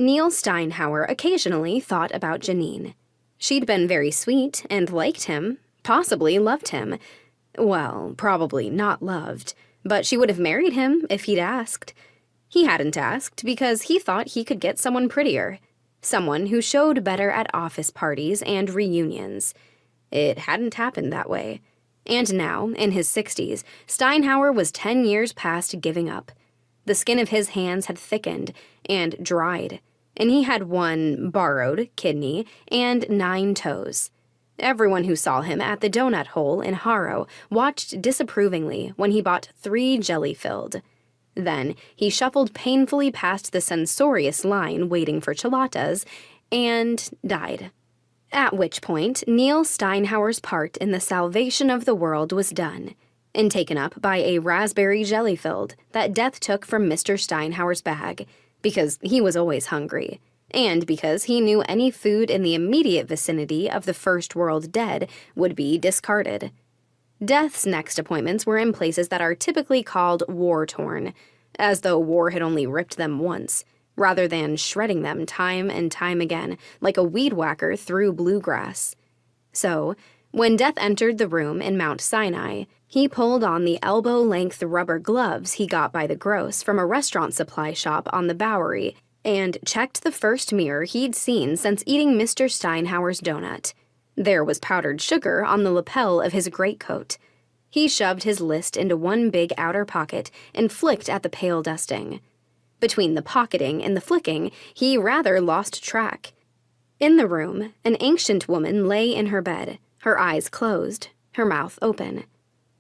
Neil Steinhauer occasionally thought about Janine. She'd been very sweet and liked him, possibly loved him. Well, probably not loved, but she would have married him if he'd asked. He hadn't asked because he thought he could get someone prettier, someone who showed better at office parties and reunions. It hadn't happened that way. And now, in his 60s, Steinhauer was 10 years past giving up. The skin of his hands had thickened and dried, and he had one borrowed kidney and 9 toes. Everyone who saw him at the donut hole in Harrow watched disapprovingly when he bought 3 jelly-filled. Then he shuffled painfully past the censorious line waiting for chalatas and died. At which point, Neil Steinhauer's part in the salvation of the world was done, and taken up by a raspberry jelly-filled that Death took from Mr. Steinhauer's bag, because he was always hungry, and because he knew any food in the immediate vicinity of the First World dead would be discarded. Death's next appointments were in places that are typically called war-torn, as though war had only ripped them once, rather than shredding them time and time again, like a weed whacker through bluegrass. So, when Death entered the room in Mount Sinai, he pulled on the elbow-length rubber gloves he got by the gross from a restaurant supply shop on the Bowery and checked the first mirror he'd seen since eating Mr. Steinhauer's donut. There was powdered sugar on the lapel of his greatcoat. He shoved his list into one big outer pocket and flicked at the pale dusting. Between the pocketing and the flicking, he rather lost track. In the room, an ancient woman lay in her bed, her eyes closed, her mouth open.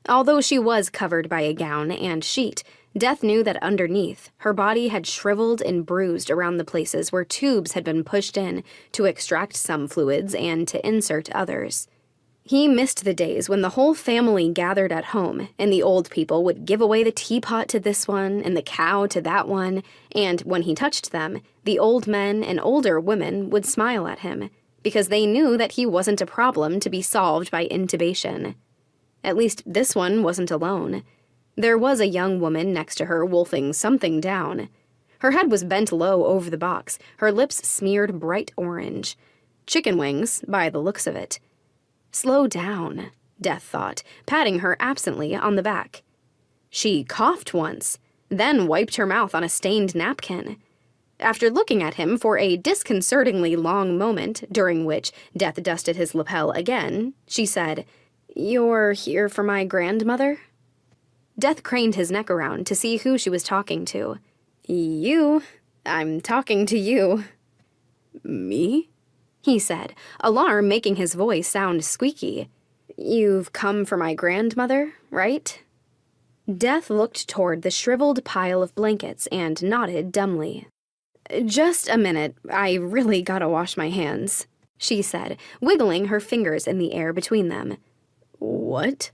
Although she was covered by a gown and sheet, Death knew that underneath, her body had shriveled and bruised around the places where tubes had been pushed in to extract some fluids and to insert others. He missed the days when the whole family gathered at home and the old people would give away the teapot to this one and the cow to that one, and when he touched them, the old men and older women would smile at him because they knew that he wasn't a problem to be solved by intubation. At least this one wasn't alone. There was a young woman next to her wolfing something down. Her head was bent low over the box, her lips smeared bright orange. Chicken wings, by the looks of it. Slow down, Death thought, patting her absently on the back. She coughed once, then wiped her mouth on a stained napkin. After looking at him for a disconcertingly long moment, during which Death dusted his lapel again, she said, "You're here for my grandmother?" Death craned his neck around to see who she was talking to. "You? I'm talking to you." "Me?" he said, alarm making his voice sound squeaky. "You've come for my grandmother, right?" Death looked toward the shriveled pile of blankets and nodded dumbly. "Just a minute, I really gotta wash my hands," she said, wiggling her fingers in the air between them. "What?"